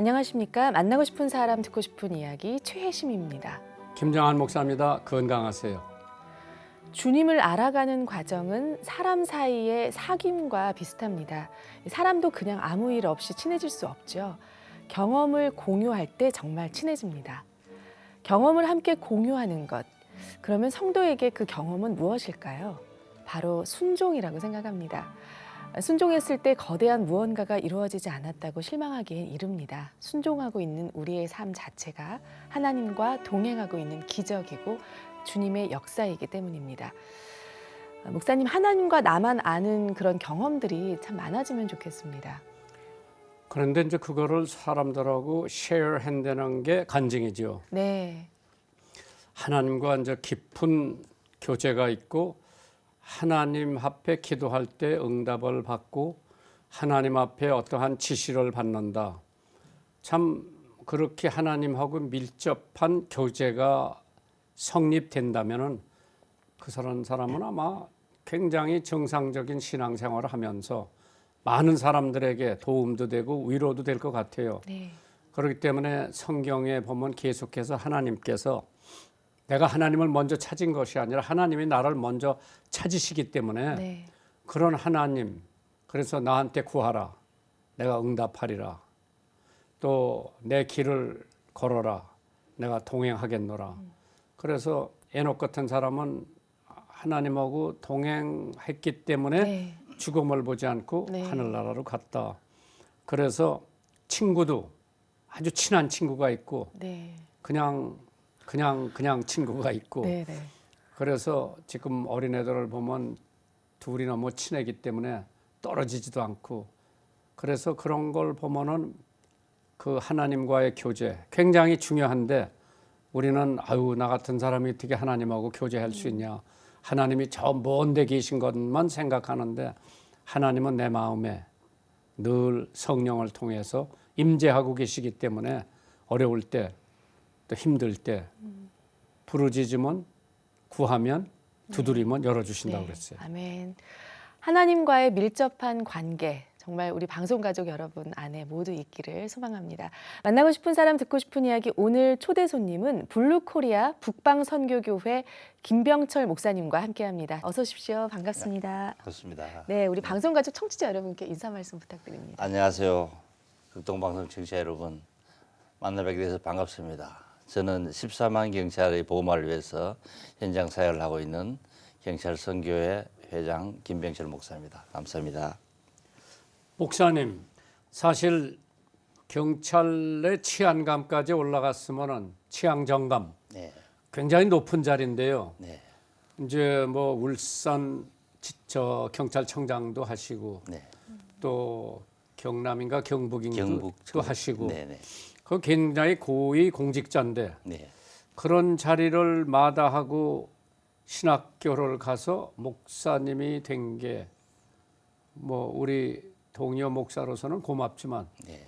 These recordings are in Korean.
안녕하십니까. 만나고 싶은 사람 듣고 싶은 이야기 최혜심입니다. 김정한 목사입니다. 건강하세요. 주님을 알아가는 과정은 사람 사이의 사귐과 비슷합니다. 사람도 그냥 아무 일 없이 친해질 수 없죠. 경험을 공유할 때 정말 친해집니다. 경험을 함께 공유하는 것. 그러면 성도에게 그 경험은 무엇일까요? 바로 순종이라고 생각합니다. 순종했을 때 거대한 무언가가 이루어지지 않았다고 실망하기엔 이릅니다. 순종하고 있는 우리의 삶 자체가 하나님과 동행하고 있는 기적이고 주님의 역사이기 때문입니다. 목사님, 하나님과 나만 아는 그런 경험들이 참 많아지면 좋겠습니다. 그런데 이제 그거를 사람들하고 쉐어한다는 게 간증이죠. 네. 하나님과 이제 깊은 교제가 있고 하나님 앞에 기도할 때 응답을 받고 하나님 앞에 어떠한 지시를 받는다. 참 그렇게 하나님하고 밀접한 교제가 성립된다면은 그 사람은 아마 굉장히 정상적인 신앙생활을 하면서 많은 사람들에게 도움도 되고 위로도 될 것 같아요. 네. 그렇기 때문에 성경에 보면 계속해서 하나님께서 내가 하나님을 먼저 찾은 것이 아니라 하나님이 나를 먼저 찾으시기 때문에 네. 그런 하나님, 그래서 나한테 구하라. 내가 응답하리라. 또 내 길을 걸어라. 내가 동행하겠노라. 그래서 에녹 같은 사람은 하나님하고 동행했기 때문에 네. 죽음을 보지 않고 네. 하늘나라로 갔다. 그래서 친구도 아주 친한 친구가 있고 네. 그냥 친구가 있고 네. 네. 그래서 지금 어린애들을 보면 둘이 너무 친하기 때문에 떨어지지도 않고 그래서 그런 걸 보면은 그 하나님과의 교제 굉장히 중요한데 우리는 나 같은 사람이 어떻게 하나님하고 교제할 수 있냐. 하나님이 저 먼 데 계신 것만 생각하는데 하나님은 내 마음에 늘 성령을 통해서 임재하고 계시기 때문에 어려울 때 또 힘들 때 부르짖으면 구하면 두드리면 열어주신다고 네. 그랬어요. 아멘. 하나님과의 밀접한 관계, 정말 우리 방송가족 여러분 안에 모두 있기를 소망합니다. 만나고 싶은 사람 듣고 싶은 이야기, 오늘 초대 손님은 블루코리아 북방선교교회 김병철 목사님과 함께합니다. 어서 오십시오. 반갑습니다. 그렇습니다. 네, 우리 방송가족 청취자 여러분께 인사 말씀 부탁드립니다. 안녕하세요. 극동방송 청취자 여러분. 만나뵙게 돼서 반갑습니다. 저는 14만 경찰의 보호마를 위해서 현장 사역을 하고 있는 경찰 선교회 회장 김병철 목사입니다. 감사합니다. 목사님, 사실 경찰의 치안감까지 올라갔으면은 치안 정감 네, 굉장히 높은 자리인데요. 네, 이제 뭐 울산 경찰청장도 하시고 네. 또 경남인가 경북인도 경북 또 하시고 네, 네, 그 굉장히 고위 공직자인데 네. 그런 자리를 마다하고 신학교를 가서 목사님이 된 게 뭐 우리 동료 목사로서는 고맙지만 네.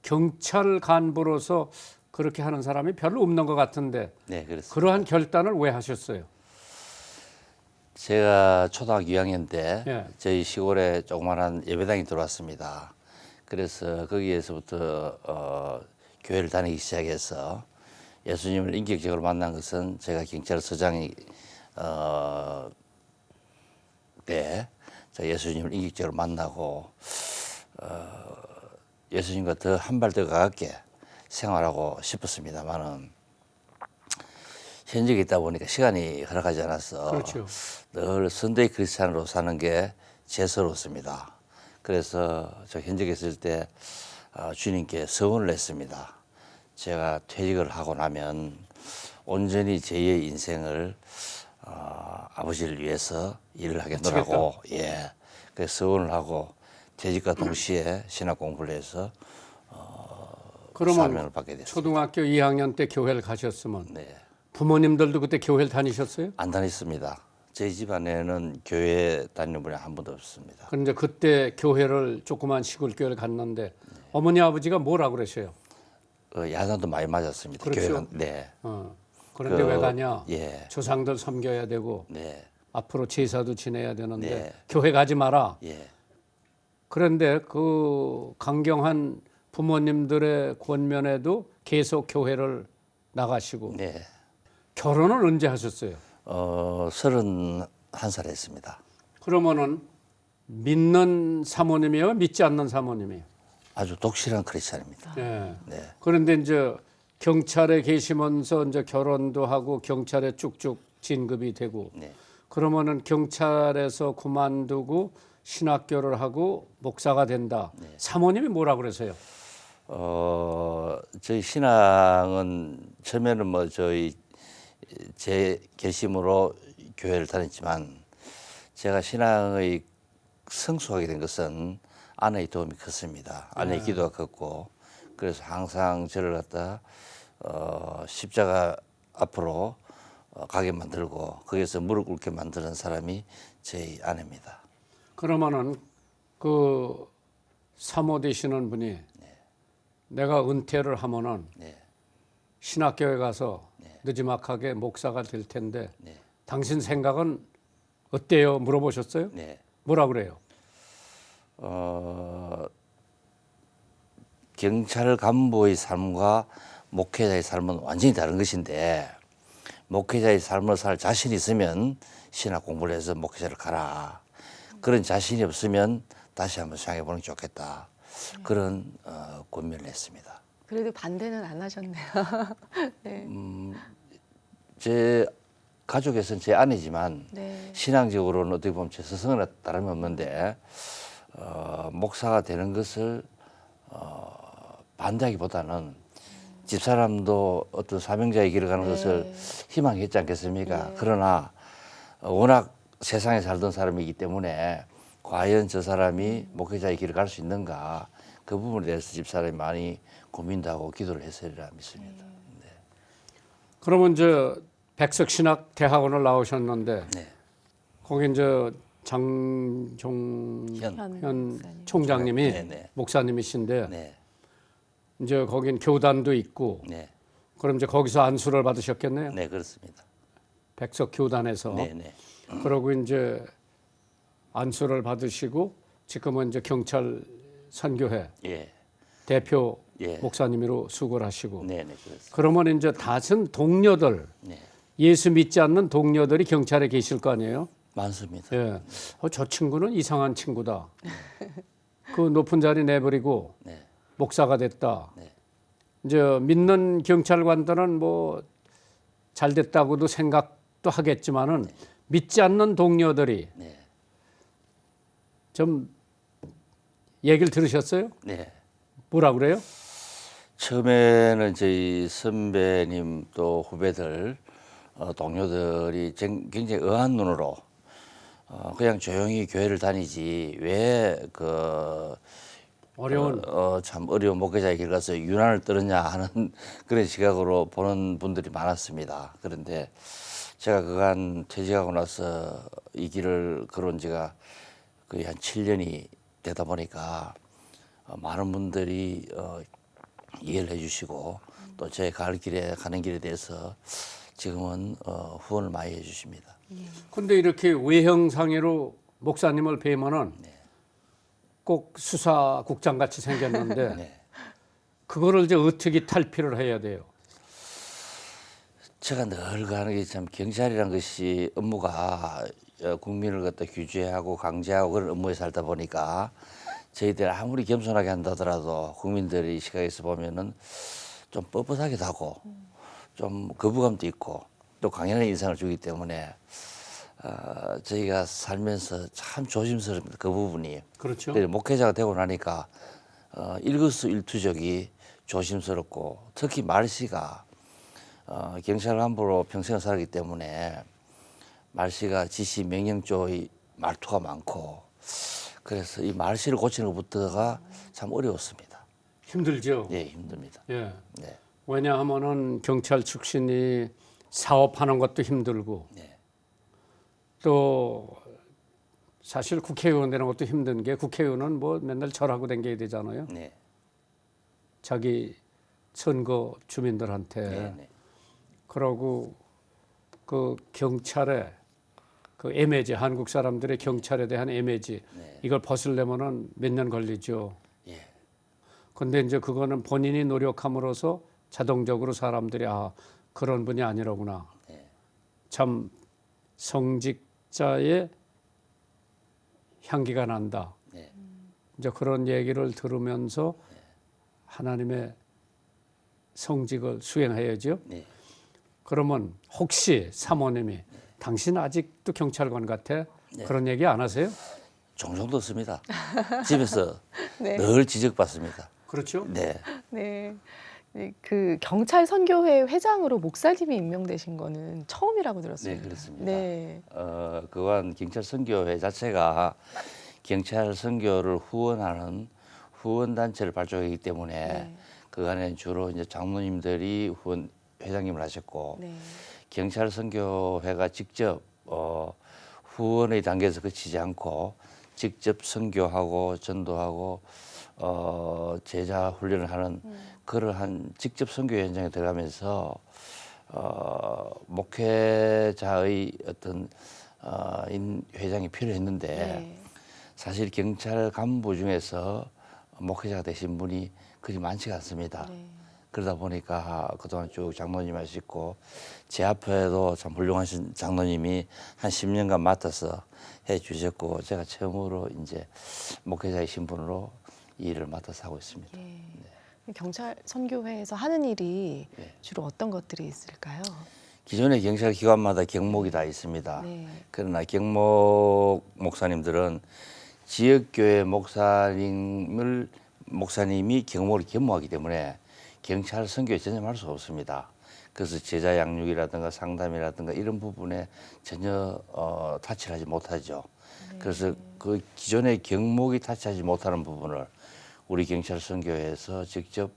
경찰 간부로서 그렇게 하는 사람이 별로 없는 것 같은데 네, 그렇습니다. 그러한 결단을 왜 하셨어요? 제가 초등학교 2학년 때 예. 저희 시골에 조그마한 예배당이 들어왔습니다. 그래서 거기에서부터 교회를 다니기 시작해서 예수님을 인격적으로 만난 것은 제가 경찰서장이 때 예수님을 인격적으로 만나고 예수님과 더 한 발 더 가깝게 생활하고 싶었습니다만은 현직에 있다 보니까 시간이 허락하지 않아서 그렇죠. 늘 선대의 크리스찬으로 사는 게 죄스럽습니다. 그래서 저 현직에 있을 때 주님께 서원을 했습니다. 제가 퇴직을 하고 나면 온전히 제2의 인생을 아버지를 위해서 일을 하겠노라고 예, 그래서 서원을 하고 퇴직과 동시에 신학 공부를 해서 그러면 사명을 받게 됐습니다. 초등학교 2학년 때 교회를 가셨으면 네, 부모님들도 그때 교회를 다니셨어요? 안 다녔습니다. 저희 집안에는 교회 다니는 분이 한 분도 없습니다. 그런데 그때 교회를 조그만 시골 교회를 갔는데 어머니 아버지가 뭐라고 그러셔요? 야단도 많이 맞았습니다. 그렇죠. 네. 그런데 왜 가냐? 예. 조상들 섬겨야 되고 네. 앞으로 제사도 지내야 되는데 네. 교회 가지 마라. 예. 그런데 그 강경한 부모님들의 권면에도 계속 교회를 나가시고 네. 결혼을 언제 하셨어요? 31살 했습니다. 그러면은 믿는 사모님이에요, 믿지 않는 사모님이에요? 아주 독실한 크리스찬입니다. 예. 네. 그런데 이제 경찰에 계시면서 이제 결혼도 하고 경찰에 쭉쭉 진급이 되고 네. 그러면은 경찰에서 그만두고 신학교를 하고 목사가 된다. 사모님이 뭐라 그러세요? 저희 신앙은 처음에는 뭐 제 결심으로 교회를 다녔지만 제가 신앙의 성숙하게 된 것은 아내의 도움이 컸습니다. 아내의 기도가 컸고 그래서 항상 저를 갖다 십자가 앞으로 가게 만들고 거기서 무릎 꿇게 만드는 사람이 저희 아내입니다. 그러면은 그 사모 되시는 분이 내가 은퇴를 하면은 네. 신학교에 가서 느지막하게 목사가 될 텐데 네. 당신 생각은 어때요? 물어보셨어요? 네. 뭐라 그래요? 경찰 간부의 삶과 목회자의 삶은 완전히 다른 것인데 목회자의 삶을 살 자신이 있으면 신학 공부를 해서 목회자를 가라. 그런 자신이 없으면 다시 한번 생각해 보는 게 좋겠다. 그런 권면을 했습니다. 그래도 반대는 안 하셨네요. 네. 제 가족에서는 제 아내지만 네. 신앙적으로는 어떻게 보면 제 스승은 다름이 없는데 목사가 되는 것을 반대하기보다는 집사람도 어떤 사명자의 길을 가는 네. 것을 희망했지 않겠습니까? 네. 그러나 워낙 세상에 살던 사람이기 때문에 과연 저 사람이 목회자의 길을 갈 수 있는가 그 부분에 대해서 집사람이 많이 고민도 하고 기도를 했으리라 믿습니다. 그러면 이제 백석신학 대학원을 나오셨는데 네. 거기 이제 장종현 목사님. 총장님이 네, 네. 목사님이신데 네, 이제 거긴 교단도 있고 네, 그럼 이제 거기서 안수를 받으셨겠네요. 네 그렇습니다. 백석 교단에서. 네, 네, 그러고 이제 안수를 받으시고 지금은 이제 경찰 선교회 예, 대표 예. 목사님으로 수고를 하시고 네, 네 그렇습니다. 그러면 이제 다른 동료들 네, 예수 믿지 않는 동료들이 경찰에 계실 거 아니에요? 많습니다. 예. 저 친구는 이상한 친구다. 그 높은 자리 내버리고 네, 목사가 됐다. 네. 이제 믿는 경찰관들은 뭐 잘 됐다고도 생각도 하겠지만은 믿지 않는 동료들이 네, 좀 얘기를 들으셨어요? 네. 뭐라 그래요? 처음에는 저희 선배님 또 후배들 동료들이 굉장히 의아한 눈으로 그냥 조용히 교회를 다니지 왜 그 어려운 참 어려운 목회자의 길 가서 유난을 떨었냐 하는 그런 시각으로 보는 분들이 많았습니다. 그런데 제가 그간 퇴직하고 나서 이 길을 걸어온 지가 거의 한 7년이 되다 보니까 많은 분들이 이해를 해주시고 또 제 가는 길에 대해서 지금은 후원을 많이 해주십니다. 근데 이렇게 외형상으로 목사님을 뵈면은 꼭 수사국장 같이 생겼는데 네. 그거를 이제 어떻게 탈피를 해야 돼요? 제가 늘 가는 게 참 경찰이란 것이 업무가 국민을 갖다 규제하고 강제하고 그런 업무에 살다 보니까 저희들 아무리 겸손하게 한다더라도 국민들이 시각에서 보면은 좀 뻣뻣하기도 하고 좀 거부감도 있고 또 강연한 인상을 주기 때문에 저희가 살면서 참 조심스럽습니다. 그 부분이. 그렇죠. 그래서 목회자가 되고 나니까 일거수일투족이 조심스럽고 특히 말씨가 경찰 간부로 평생을 살았기 때문에 말씨가 지시 명령조의 말투가 많고 그래서 이 말씨를 고치는 것부터가 참 어려웠습니다. 힘들죠. 예, 힘듭니다. 예. 네, 왜냐하면은 경찰 출신이 사업하는 것도 힘들고 네, 또 사실 국회의원 되는 것도 힘든 게 국회의원은 뭐 맨날 절하고 다녀야 되잖아요. 네, 자기 선거 주민들한테. 네, 네. 그러고 그 경찰에 그 이미지 한국 사람들의 경찰에 대한 이미지 네. 이걸 벗으려면은 몇 년 걸리죠. 예. 근데 이제 그거는 본인이 노력함으로써 자동적으로 사람들이 아 그런 분이 아니라구나. 참 성직자의 향기가 난다. 네. 이제 그런 얘기를 들으면서 하나님의 성직을 수행해야죠. 네. 그러면 혹시 사모님이 당신 아직도 경찰관 같아? 그런 얘기 안 하세요? 종종 듣습니다. 집에서 네. 늘 지적받습니다. 그렇죠. 네. 네. 그 경찰 선교회 회장으로 목사님이 임명되신 거는 처음이라고 들었습니다. 네, 그렇습니다. 네. 그간 경찰 선교회 자체가 경찰 선교를 후원하는 후원 단체를 발족하기 때문에 네. 그간에 주로 이제 장로님들이 후원 회장님을 하셨고 네. 경찰 선교회가 직접 후원의 단계에서 그치지 않고 직접 선교하고 전도하고 제자 훈련을 하는 그러한 직접 선교 현장에 들어가면서 목회자의 어떤 회장이 필요했는데 네. 사실 경찰 간부 중에서 목회자가 되신 분이 그리 많지가 않습니다. 네. 그러다 보니까 그동안 쭉 장로님 하시고 제 앞에도 참 훌륭하신 장로님이 한 10년간 맡아서 해 주셨고 제가 처음으로 이제 목회자의 신분으로 이 일을 맡아서 하고 있습니다. 네. 경찰 선교회에서 하는 일이 네. 주로 어떤 것들이 있을까요? 기존의 경찰 기관마다 경목이 다 있습니다. 네. 그러나 경목 목사님들은 지역교회 목사님이 경목을 겸무하기 때문에 경찰 선교에 전념할 수 없습니다. 그래서 제자 양육이라든가 상담이라든가 이런 부분에 전혀 타치를 하지 못하죠. 그래서 그 기존의 경목이 타치하지 못하는 부분을 우리 경찰 선교회에서 직접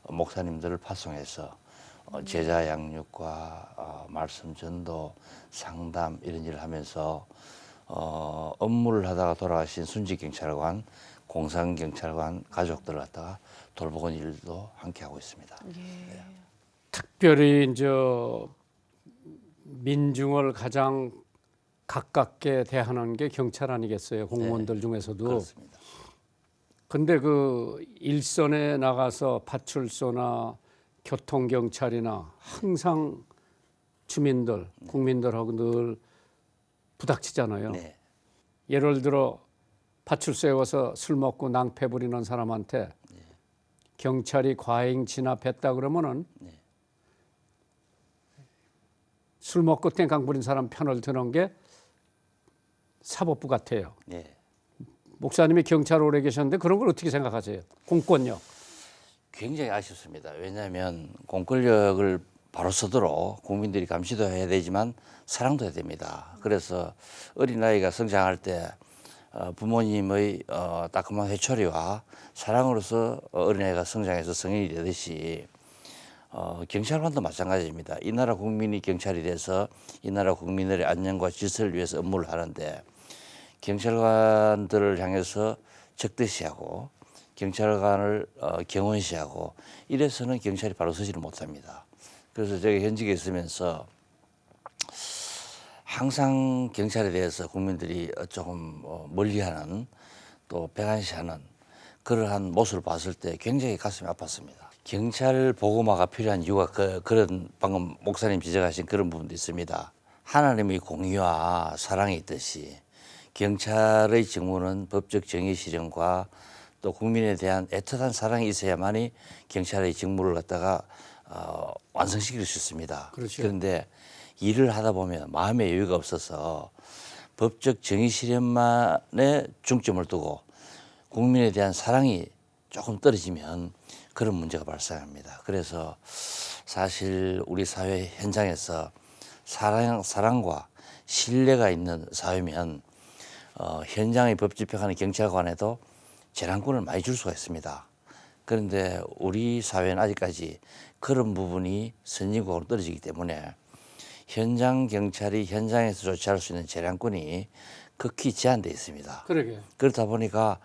목사님들을 파송해서 제자 양육과 말씀 전도, 상담 이런 일을 하면서 업무를 하다가 돌아가신 순직 경찰관, 공상 경찰관 가족들을 갖다가 돌보는 일도 함께 하고 있습니다. 예. 특별히 이제 민중을 가장 가깝게 대하는 게 경찰 아니겠어요? 공무원들 중에서도. 그렇습니다. 근데 그 일선에 나가서 파출소나 교통경찰이나 항상 주민들, 국민들하고 늘 부닥치잖아요. 네. 예를 들어 파출소에 와서 술 먹고 낭패 부리는 사람한테 경찰이 과잉 진압했다 그러면은 술 먹고 땡깡 부린 사람 편을 드는 게 사법부 같아요. 네. 목사님이 경찰 오래 계셨는데 그런 걸 어떻게 생각하세요? 공권력. 굉장히 아쉽습니다. 왜냐하면 공권력을 바로 서도록 국민들이 감시도 해야 되지만 사랑도 해야 됩니다. 그래서 어린아이가 성장할 때 부모님의 따끔한 회초리와 사랑으로서 어린아이가 성장해서 성인이 되듯이 경찰관도 마찬가지입니다. 이 나라 국민이 경찰이 돼서 이 나라 국민들의 안녕과 질서를 위해서 업무를 하는데 경찰관들을 향해서 적대시하고 경찰관을 경원시하고 이래서는 경찰이 바로 서지를 못합니다. 그래서 제가 현직에 있으면서 항상 경찰에 대해서 국민들이 조금 멀리하는 또 배관시하는 그러한 모습을 봤을 때 굉장히 가슴이 아팠습니다. 경찰 보고마가 필요한 이유가 그런 방금 목사님 지적하신 그런 부분도 있습니다. 하나님의 공의와 사랑이 있듯이 경찰의 직무는 법적 정의 실현과 또 국민에 대한 애틋한 사랑이 있어야만이 경찰의 직무를 갖다가 완성시킬 수 있습니다. 그렇죠. 그런데 일을 하다 보면 마음의 여유가 없어서 법적 정의 실현만에 중점을 두고 국민에 대한 사랑이 조금 떨어지면 그런 문제가 발생합니다. 그래서 사실 우리 사회 현장에서 사랑과 신뢰가 있는 사회면 현장의 법 집행하는 경찰관에도 재량권을 많이 줄 수가 있습니다. 그런데 우리 사회는 아직까지 그런 부분이 선진국으로 떨어지기 때문에 현장 경찰이 현장에서 조치할 수 있는 재량권이 극히 제한되어 있습니다. 그러게. 그렇다 보니까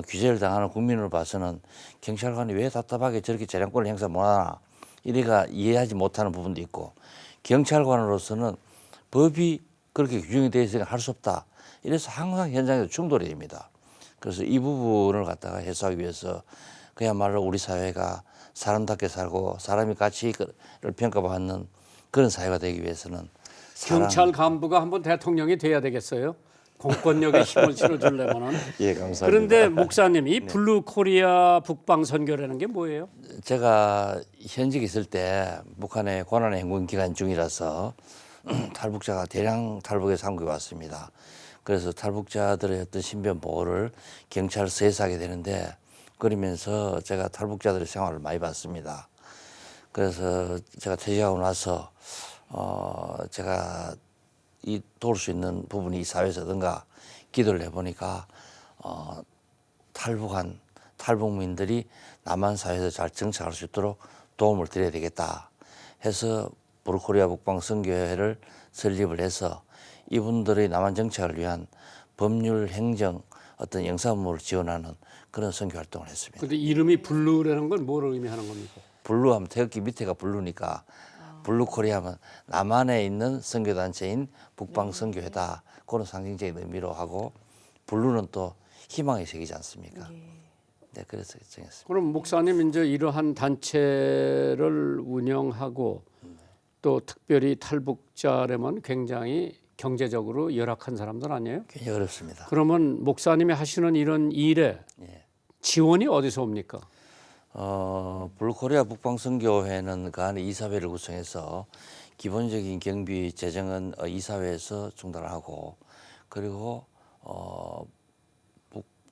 규제를 당하는 국민으로 봐서는 경찰관이 왜 답답하게 저렇게 재량권을 행사 못하나 이래가 이해하지 못하는 부분도 있고 경찰관으로서는 법이 그렇게 규정이 되어 있으니까 할 수 없다. 이래서 항상 현장에서 충돌이 됩니다. 그래서 이 부분을 갖다가 해소하기 위해서 그야말로 우리 사회가 사람답게 살고 사람이 가치를 평가받는 그런 사회가 되기 위해서는 경찰 간부가 한번 대통령이 돼야 되겠어요. 공권력에 힘을 실어주려면은. 예, 감사합니다. 그런데 목사님, 이 블루 코리아 북방 선교라는 게 뭐예요? 제가 현직에 있을 때 북한의 고난의 행군 기간 중이라서 탈북자가 대량 탈북해서 한국에 왔습니다. 그래서 탈북자들의 어떤 신변 보호를 경찰서에서 하게 되는데 그러면서 제가 탈북자들의 생활을 많이 봤습니다. 그래서 제가 퇴직하고 나서 제가 이 도울 수 있는 부분이 이 사회에서 어떤가 기도를 해보니까 탈북한 탈북민들이 남한 사회에서 잘 정착할 수 있도록 도움을 드려야 되겠다 해서 블루코리아 북방 선교회를 설립을 해서 이분들의 남한 정착을 위한 법률 행정 어떤 영상물을 지원하는 그런 선교 활동을 했습니다. 근데 이름이 블루라는 건 뭐를 의미하는 겁니까? 블루하면 태극기 밑에가 블루니까 블루코리아면 남한에 있는 선교단체인 북방선교회다. 그런 상징적인 의미로 하고 블루는 또 희망의 색이지 않습니까? 네, 그래서 정했습니다. 그럼 목사님 이제 이러한 단체를 운영하고 또 특별히 탈북자라면 굉장히 경제적으로 열악한 사람들 아니에요? 굉장히 어렵습니다. 그러면 목사님이 하시는 이런 일에 예. 지원이 어디서 옵니까? 블루코리아 북방선교회는 그 안에 이사회를 구성해서 기본적인 경비 재정은 이사회에서 충당하고 그리고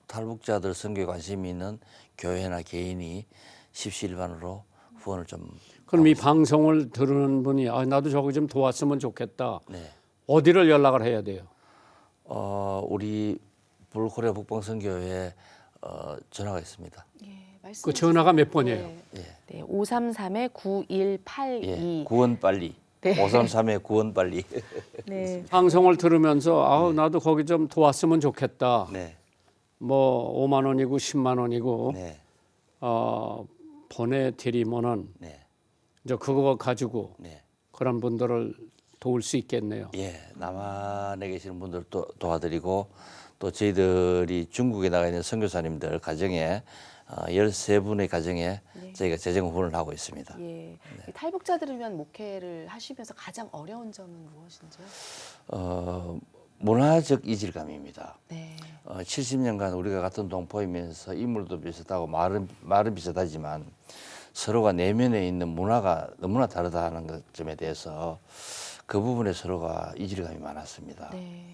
탈북자들 선교에 관심이 있는 교회나 개인이 십시일반으로 후원을 좀. 그럼 이 방송을 들으는 분이 나도 저거 좀 도왔으면 좋겠다. 네. 어디를 연락을 해야 돼요? 우리 블루코리아 북방선교회에 전화가 있습니다. 그 전화가 몇 번이에요? 네, 533-9182. 예, 구원 빨리. 네. 533에 구원 빨리. 네. 방송을 들으면서 나도 거기 좀 도왔으면 좋겠다. 네. 뭐 5만 원이고 10만 원이고 네. 보내드리면은 네. 이제 그거 가지고 네. 그런 분들을 도울 수 있겠네요. 예, 남한에 계시는 분들 도 도와드리고 또 저희들이 중국에 나가 있는 선교사님들 가정에 13분의 가정에 저희가 재정 후원을 하고 있습니다. 예. 탈북자들을 위한 목회를 하시면서 가장 어려운 점은 무엇인지요? 문화적 이질감입니다. 네. 70년간 우리가 같은 동포이면서 인물도 비슷하고 말은 비슷하지만 서로가 내면에 있는 문화가 너무나 다르다는 것 점에 대해서 그 부분에 서로가 이질감이 많았습니다. 네.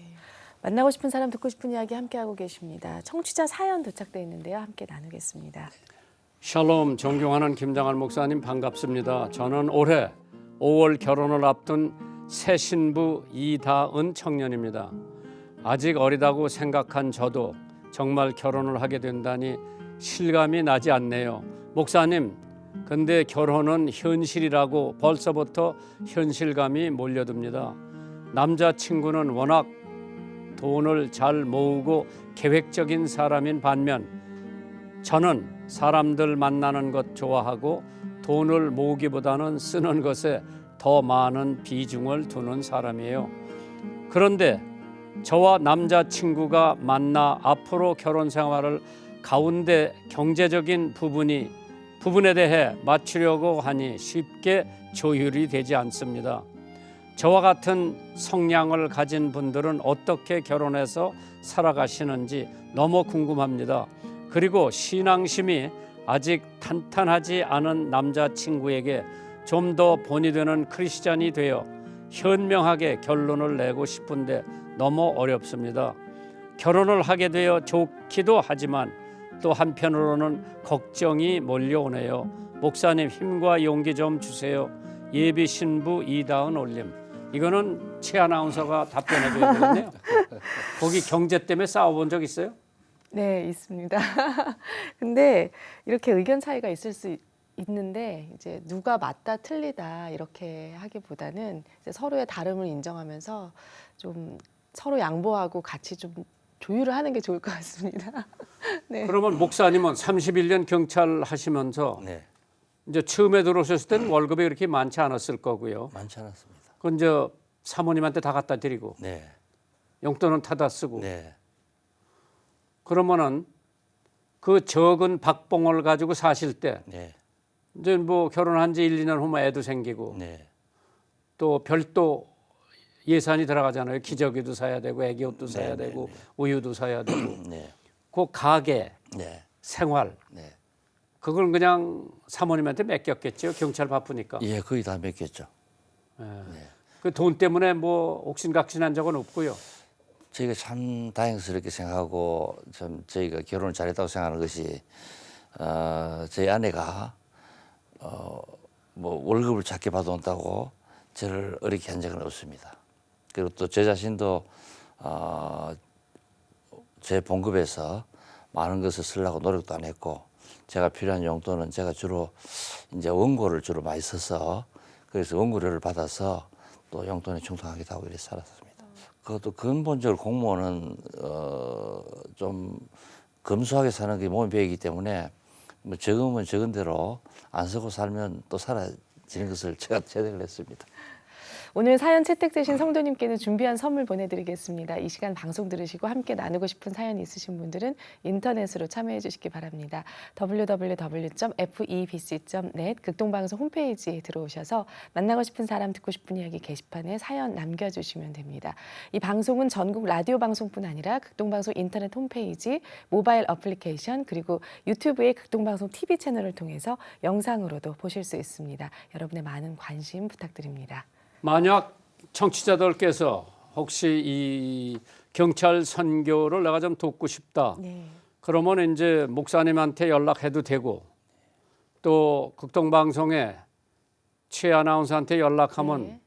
만나고 싶은 사람 듣고 싶은 이야기 함께하고 계십니다. 청취자 사연 도착돼 있는데요. 함께 나누겠습니다. 샬롬, 존경하는 김장한 목사님 반갑습니다. 저는 올해 5월 결혼을 앞둔 새 신부 이다은 청년입니다. 아직 어리다고 생각한 저도 정말 결혼을 하게 된다니 실감이 나지 않네요. 목사님, 근데 결혼은 현실이라고 벌써부터 현실감이 몰려듭니다. 남자친구는 워낙 돈을 잘 모으고 계획적인 사람인 반면 저는 사람들 만나는 것 좋아하고 돈을 모으기보다는 쓰는 것에 더 많은 비중을 두는 사람이에요. 그런데 저와 남자친구가 만나 앞으로 결혼 생활을 가운데 경제적인 부분에 대해 맞추려고 하니 쉽게 조율이 되지 않습니다. 저와 같은 성향을 가진 분들은 어떻게 결혼해서 살아가시는지 너무 궁금합니다. 그리고 신앙심이 아직 탄탄하지 않은 남자친구에게 좀 더 본이 되는 크리스찬이 되어 현명하게 결론을 내고 싶은데 너무 어렵습니다. 결혼을 하게 되어 좋기도 하지만 또 한편으로는 걱정이 몰려오네요. 목사님 힘과 용기 좀 주세요. 예비 신부 이다은 올림. 이거는 최 아나운서가 답변해 줘야 되겠네요. 거기 경제 때문에 싸워본 적 있어요? 네, 있습니다. 근데 이렇게 의견 차이가 있을 수 있는데 이제 누가 맞다 틀리다 이렇게 하기보다는 이제 서로의 다름을 인정하면서 좀 서로 양보하고 같이 좀 조율을 하는 게 좋을 것 같습니다. 네. 그러면 목사님은 31년 경찰 하시면서 네. 이제 처음에 들어오셨을 때는 월급이 그렇게 많지 않았을 거고요. 많지 않았습니다. 그건 이제 사모님한테 다 갖다 드리고 네. 용돈은 타다 쓰고 네. 그러면은 그 적은 박봉을 가지고 사실 때 네. 이제 뭐 결혼한 지 1, 2년 후면 애도 생기고 네. 또 별도 예산이 들어가잖아요. 기저귀도 사야 되고 애기 옷도 사야 네, 되고 네, 우유도 사야 되고 네. 그 가게 네. 생활 네. 그걸 그냥 사모님한테 맡겼겠죠. 경찰 바쁘니까. 예, 거의 다 맡겼죠. 그 돈 때문에 뭐 옥신각신한 적은 없고요. 저희가 참 다행스럽게 생각하고 좀 저희가 결혼을 잘했다고 생각하는 것이 저희 아내가 뭐 월급을 작게 받아온다고 저를 어렵게 한 적은 없습니다. 그리고 또 제 자신도 제 봉급에서 많은 것을 쓰려고 노력도 안 했고 제가 필요한 용돈은 제가 주로 이제 원고를 주로 많이 써서 그래서 원고료를 받아서 또 용돈에 충당하기도 하고 이렇게 살았습니다. 그것도 근본적으로 공무원은 좀 검소하게 사는 게 몸에 배이기 때문에 뭐 적으면 적은 대로 안 쓰고 살면 또 사라지는 것을 제가 체득을 했습니다. 오늘 사연 채택되신 성도님께는 준비한 선물 보내드리겠습니다. 이 시간 방송 들으시고 함께 나누고 싶은 사연이 있으신 분들은 인터넷으로 참여해 주시기 바랍니다. www.febc.net 극동방송 홈페이지에 들어오셔서 만나고 싶은 사람 듣고 싶은 이야기 게시판에 사연 남겨주시면 됩니다. 이 방송은 전국 라디오 방송뿐 아니라 극동방송 인터넷 홈페이지, 모바일 어플리케이션 그리고 유튜브의 극동방송 TV 채널을 통해서 영상으로도 보실 수 있습니다. 여러분의 많은 관심 부탁드립니다. 만약 청취자들께서 혹시 이 경찰 선교를 내가 좀 돕고 싶다. 네. 그러면 이제 목사님한테 연락해도 되고 또 극동방송에 최 아나운서한테 연락하면 네.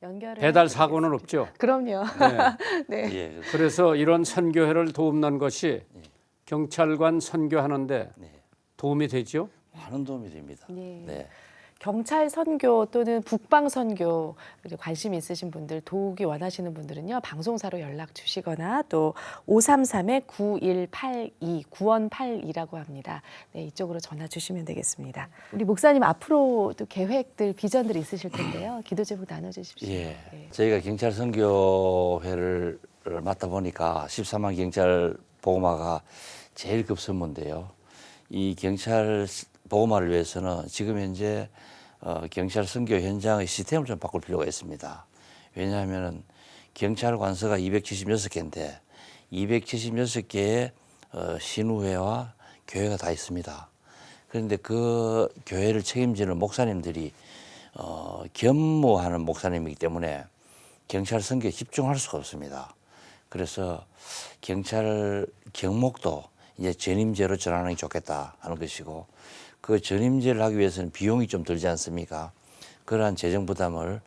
연결을 배달 해드리겠습니다. 사고는 없죠. 그럼요. 네. 네. 예, 그래서 이런 선교회를 돕는 것이 경찰관 선교하는데 네. 도움이 되죠. 많은 도움이 됩니다. 네. 네. 경찰 선교 또는 북방 선교 관심 있으신 분들 도우기 원하시는 분들은요 방송사로 연락 주시거나 또 533-9182 9182라고 합니다. 네, 이쪽으로 전화 주시면 되겠습니다. 우리 목사님 앞으로도 계획들 비전들 있으실 텐데요. 기도 제목 나눠주십시오. 예. 네. 저희가 경찰 선교회를 맡다 보니까 14만 경찰 보호마가 제일 급선무인데요. 이 경찰 보호마를 위해서는 지금 현재 경찰 선교 현장의 시스템을 좀 바꿀 필요가 있습니다. 왜냐하면 경찰 관서가 276개인데 276개의 신우회와 교회가 다 있습니다. 그런데 그 교회를 책임지는 목사님들이 겸무하는 목사님이기 때문에 경찰 선교에 집중할 수가 없습니다. 그래서 경찰 경목도 이제 전임제로 전환하는 게 좋겠다 하는 것이고 그 전임제를 하기 위해서는 비용이 좀 들지 않습니까? 그러한 재정 부담을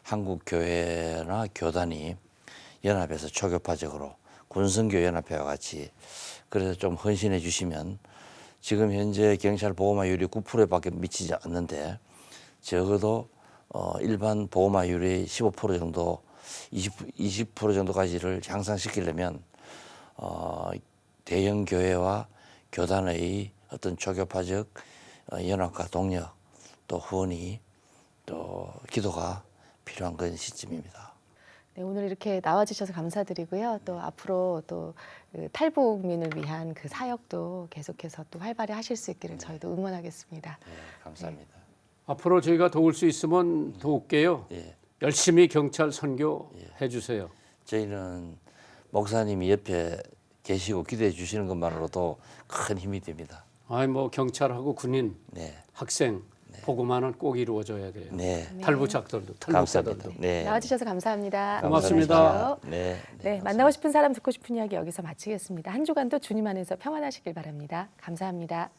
한국교회나 교단이 연합해서 초교파적으로 군선교연합회와 같이 그래서 좀 헌신해 주시면 지금 현재 경찰 보호마율이 9%밖에 미치지 않는데 적어도 일반 보호마율의 15% 정도 20% 정도까지를 향상시키려면 대형 교회와 교단의 어떤 초교파적 연합과 동력 또 후원이 또 기도가 필요한 그런 시점입니다. 네, 오늘 이렇게 나와주셔서 감사드리고요. 또 앞으로 또 그 탈북민을 위한 그 사역도 계속해서 또 활발히 하실 수 있기를 저희도 응원하겠습니다. 네, 감사합니다. 앞으로 저희가 도울 수 있으면 도울게요. 예, 열심히 경찰 선교 해주세요. 저희는 목사님이 옆에 계시고 기도해 주시는 것만으로도 큰 힘이 됩니다. 아이 뭐 경찰하고 군인, 네, 학생 보고만은 꼭 이루어져야 돼요. 네, 탈북자들도 감사합니다. 탈북자들도. 네, 나와주셔서 감사합니다. 고맙습니다. 감사합니다. 네, 네, 만나고 싶은 사람 듣고 싶은 이야기 여기서 마치겠습니다. 한 주간도 주님 안에서 평안하시길 바랍니다. 감사합니다.